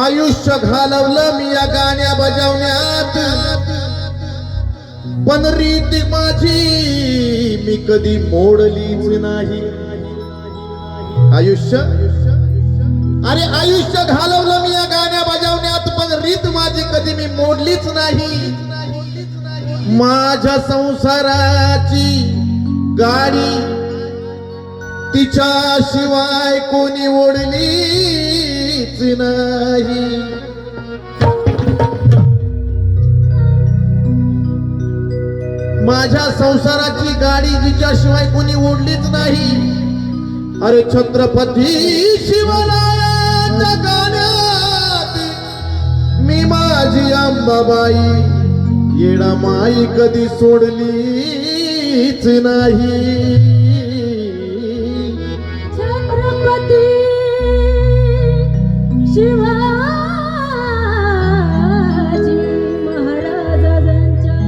आयुष्य घालवलं मी या गाण्या बजावण्यात, पण रीती माझी मी कधी मोडलीच नाही. आयुष्य अरे आयुष्य घालवलं मी या गाण्या बजावण्यात, पण रीत माझी कधी मी मोडलीच नाही. माझ्या संसाराची गाडी तिच्या शिवाय कोणी ओढलीच नाही. माझ्या संसाराची गाडी जिच्याशिवाय कोणी ओढलीच नाही. अरे छत्रपती शिवरायाच्या गाण्यात मी माझी अंबाबाई येडामाई कधी सोडलीच नाही. छत्रपती शिवाजी महाराजांच्या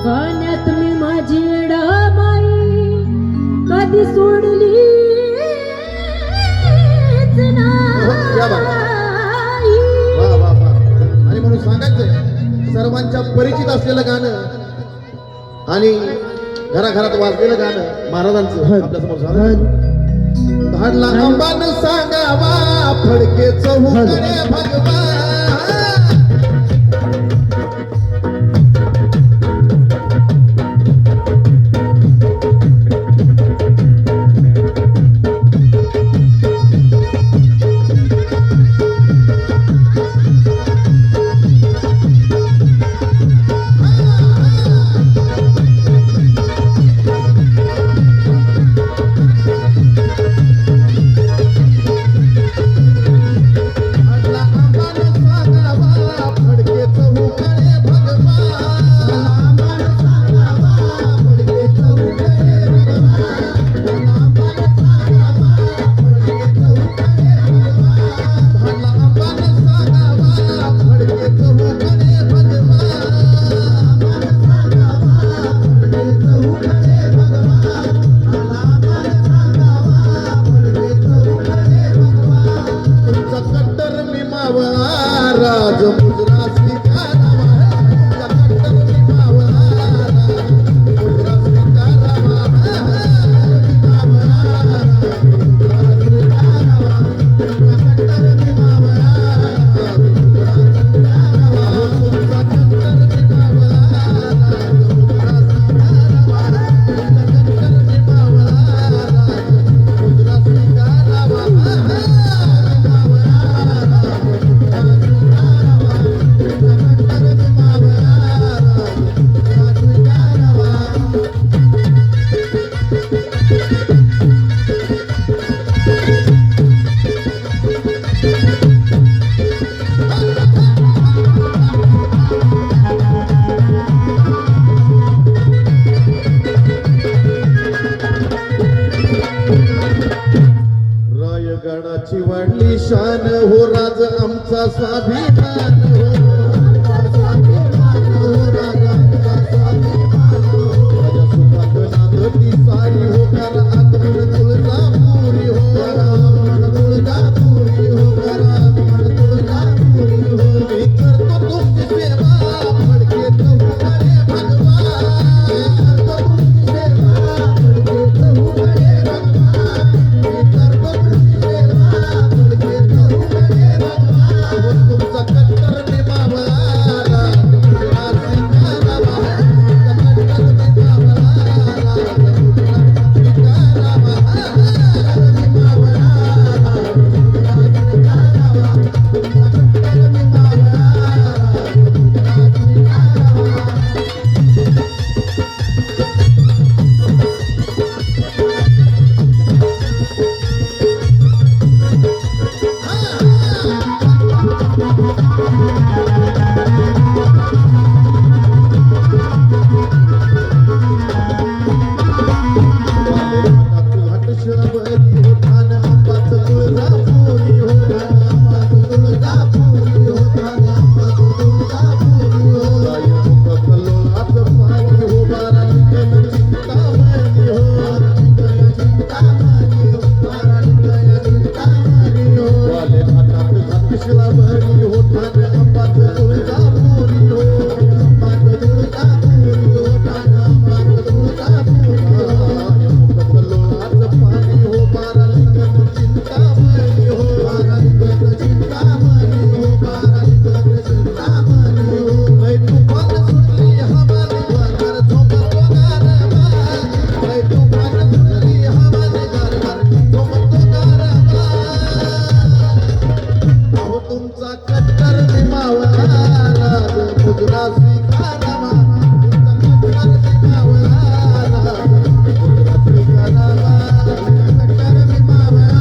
गाण्यात मी माझी येडामाई कधी सोडलीच नाही. आणि म्हणून सांगायचंय सर्वांच्या परिचित असलेलं गाणं आणि घराघरात वाजलेलं गाणं महाराजांचं आपल्या समोर झालं. धाडला अंबान सांगावा फडके चौकडे भगवान. रायगडाची वाढली शान हो राज आमचा स्वाभिमान हो. म्हणी होठान अंबात तुळजापुरी हो अंबात तुळजापुरी होठान अंबात तुळजापुरी मुखत लोळाचं पाणी हो बारा लिंगन चिंतामणी हो बारा लिंगन चिंतामणी हो बारा लिंगन चिंतामणी हो लय तुफान सुटली हवाली वागर झोमतो गारवा लय तुफान सुटली हवाली गारवा झोमतो गारवा अहो तुमचा कट्टर दिमावला राज मुजरा स्वीकारावा तुमचा कट्टर दिमावला राज मुजरा स्वीकारावा कट्टर दिमावला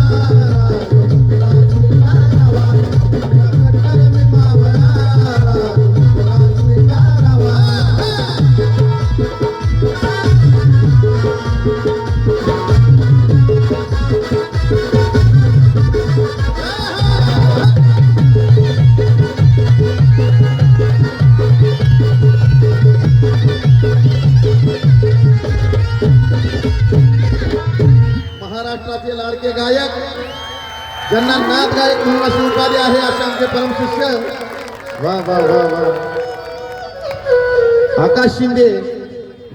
राज मुजरा स्वीकारावा कट्टर दिमावला राज मुजरा स्वीकारावा महाराष्ट्राचे लाडके गायक ज्यांना नाथ गायक म्हणून अशी उपाधी आहे असे आमचे परमशिष्य वा वा वा वा आकाश शिंदे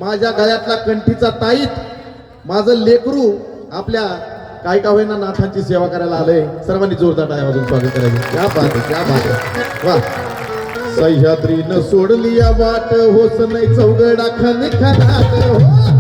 माझ्या गळ्यातला कंठीचा ताईत माझं लेकरू आपल्या काय का होईना नाथांची सेवा करायला आलंय सर्वांनी जोरदार टाळ्या वाजवून स्वागत करायचं क्या बात आहे क्या बात आहे वा सह्याद्रीनं सोडली या वाट होस नाही चौघडा खन खनाट हो